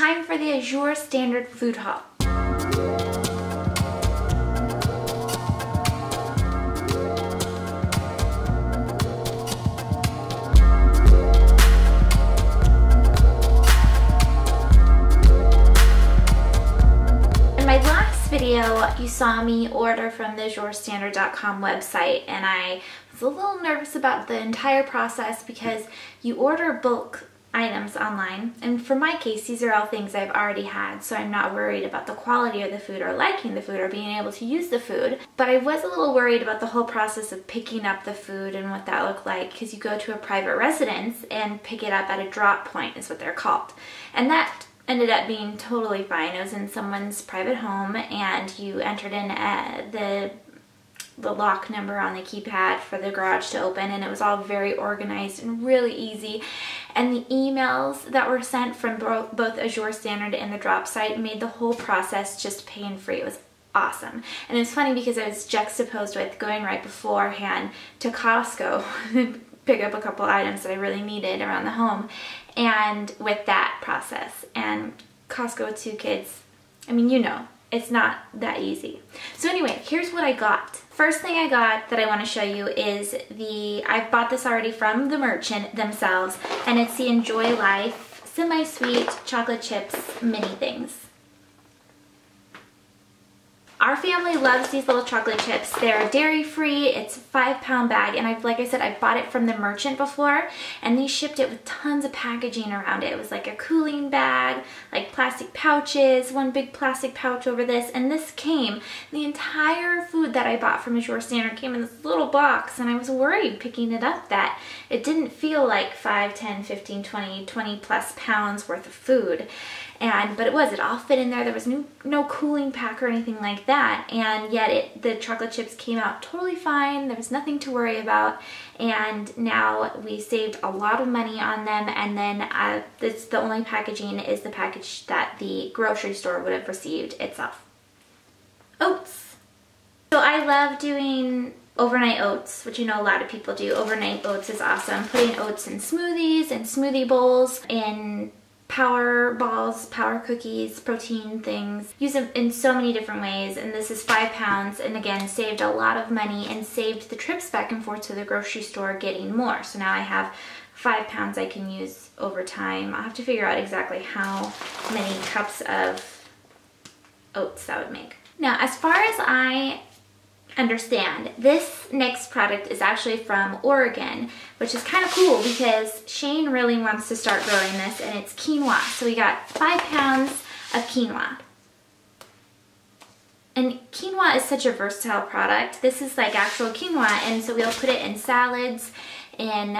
time for the Azure Standard food haul. Video, you saw me order from the AzureStandard.com website, and I was a little nervous about the entire process because you order bulk items online, and for my case these are all things I've already had, so I'm not worried about the quality of the food or liking the food or being able to use the food. But I was a little worried about the whole process of picking up the food and what that looked like, because you go to a private residence and pick it up at a drop point is what they're called, and that ended up being totally fine. It was in someone's private home, and you entered in the lock number on the keypad for the garage to open, and it was all very organized and really easy. And the emails that were sent from both Azure Standard and the drop site made the whole process just pain-free. It was awesome. And it's funny because I was juxtaposed with going right beforehand to Costco pick up a couple items that I really needed around the home, and with that process. And Costco with 2 kids, I mean, you know, it's not that easy. So anyway, here's what I got. First thing I got that I want to show you is I've bought this already from the merchant themselves, and it's the Enjoy Life semi-sweet chocolate chips mini things. Our family loves these little chocolate chips. They're dairy-free. It's a 5-pound bag, and like I said, I bought it from the merchant before, and they shipped it with tons of packaging around it. It was like a cooling bag, like plastic pouches, one big plastic pouch over this, and this came, the entire food that I bought from Azure Standard came in this little box, and I was worried picking it up that it didn't feel like 5, 10, 15, 20 plus pounds worth of food. But it all fit in there. There was no cooling pack or anything like that, and yet the chocolate chips came out totally fine. There was nothing to worry about, and now we saved a lot of money on them. And then the only packaging is the package that the grocery store would have received itself. Oats. So I love doing overnight oats, which you know a lot of people do. Overnight oats is awesome. Putting oats in smoothies and smoothie bowls, in power balls, power cookies, protein things. Use them in so many different ways, and this is 5 pounds, and again saved a lot of money and saved the trips back and forth to the grocery store getting more. So now I have 5 pounds I can use over time. I'll have to figure out exactly how many cups of oats that would make. Now, as far as I understand, this next product is actually from Oregon, which is kind of cool because Shane really wants to start growing this, and it's quinoa. So we got 5 pounds of quinoa. And quinoa is such a versatile product. This is like actual quinoa, and so we'll put it in salads, in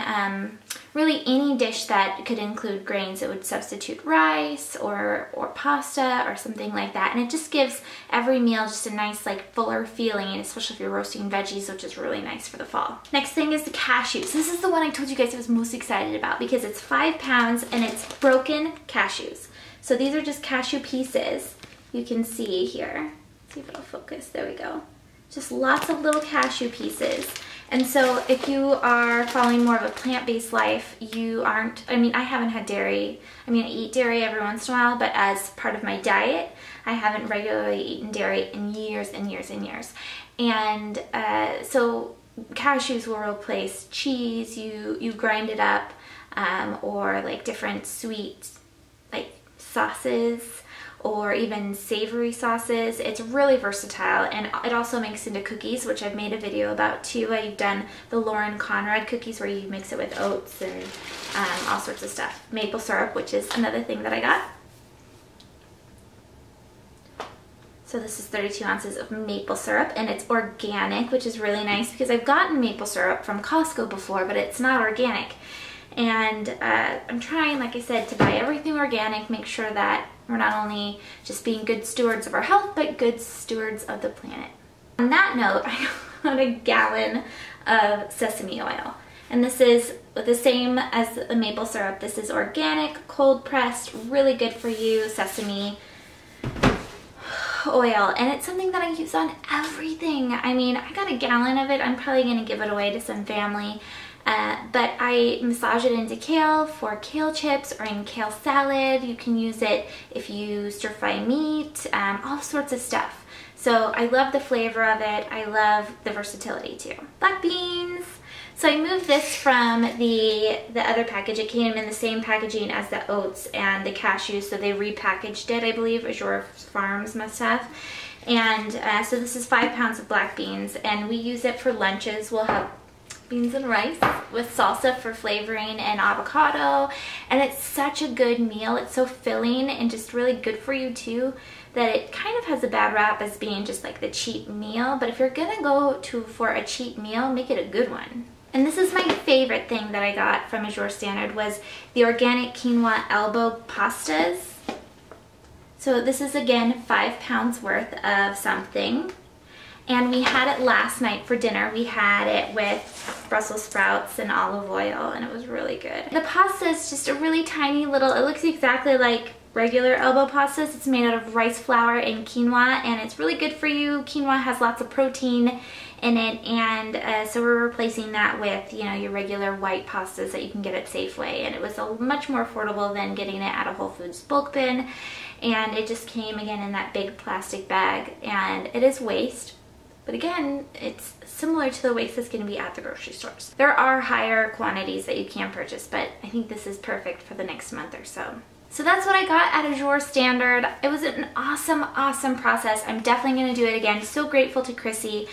really any dish that could include grains. It would substitute rice or pasta or something like that, and it just gives every meal just a nice like fuller feeling, especially if you're roasting veggies, which is really nice for the fall. Next thing is the cashews. This is the one I told you guys I was most excited about because it's 5 pounds and it's broken cashews. So these are just cashew pieces. You can see here. Let's see if it'll focus. There we go. Just lots of little cashew pieces. And so if you are following more of a plant-based life, you aren't, I mean, I haven't had dairy. I mean, I eat dairy every once in a while, but as part of my diet, I haven't regularly eaten dairy in years and years and years. And so cashews will replace cheese. You grind it up, or like different sweet like sauces, or even savory sauces. It's really versatile, and it also makes into cookies, which I've made a video about too. I've done the Lauren Conrad cookies where you mix it with oats and all sorts of stuff. Maple syrup, which is another thing that I got. So this is 32 ounces of maple syrup, and it's organic, which is really nice because I've gotten maple syrup from Costco before, but it's not organic. And I'm trying, like I said, to buy everything organic, make sure that we're not only just being good stewards of our health, but good stewards of the planet. On that note, I got a gallon of sesame oil. And this is the same as the maple syrup. This is organic, cold pressed, really good for you sesame oil. And it's something that I use on everything. I mean, I got a gallon of it. I'm probably going to give it away to some family. But I massage it into kale for kale chips or in kale salad. You can use it if you stir fry meat, all sorts of stuff. So I love the flavor of it. I love the versatility too. Black beans. So I moved this from the other package. It came in the same packaging as the oats and the cashews, so they repackaged it, I believe. Azure Farms must have. And so this is 5 pounds of black beans, and we use it for lunches. We'll have beans and rice with salsa for flavoring and avocado, and it's such a good meal. It's so filling and just really good for you too, that it kind of has a bad rap as being just like the cheap meal. But if you're gonna go for a cheap meal, make it a good one. And this is my favorite thing that I got from Azure Standard, was the organic quinoa elbow pastas. So this is again 5 pounds worth of something. And we had it last night for dinner. We had it with Brussels sprouts and olive oil, and it was really good. The pasta is just a really tiny little, it looks exactly like regular elbow pastas. It's made out of rice flour and quinoa, and it's really good for you. Quinoa has lots of protein in it, and so we're replacing that with, you know, your regular white pastas that you can get at Safeway, and it was much more affordable than getting it at a Whole Foods bulk bin. And it just came again in that big plastic bag, and it is waste. But again, it's similar to the waste that's going to be at the grocery stores. There are higher quantities that you can purchase, but I think this is perfect for the next month or so. So that's what I got at Azure Standard. It was an awesome, awesome process. I'm definitely going to do it again. So grateful to Chrissy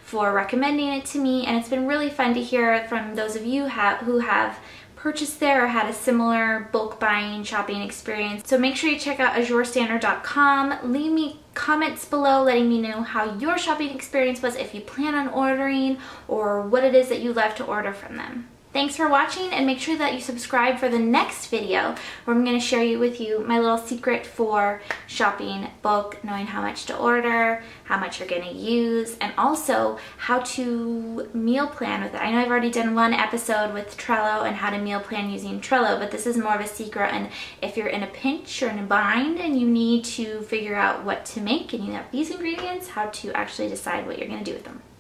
for recommending it to me, and it's been really fun to hear from those of you who have purchased there or had a similar bulk buying shopping experience. So make sure you check out azurestandard.com. Leave me comments below letting me know how your shopping experience was, if you plan on ordering, or what it is that you love to order from them. Thanks for watching, and make sure that you subscribe for the next video where I'm going to share with you my little secret for shopping bulk, knowing how much to order, how much you're going to use, and also how to meal plan with it. I know I've already done one episode with Trello and how to meal plan using Trello, but this is more of a secret, and if you're in a pinch or in a bind and you need to figure out what to make and you have these ingredients, how to actually decide what you're going to do with them.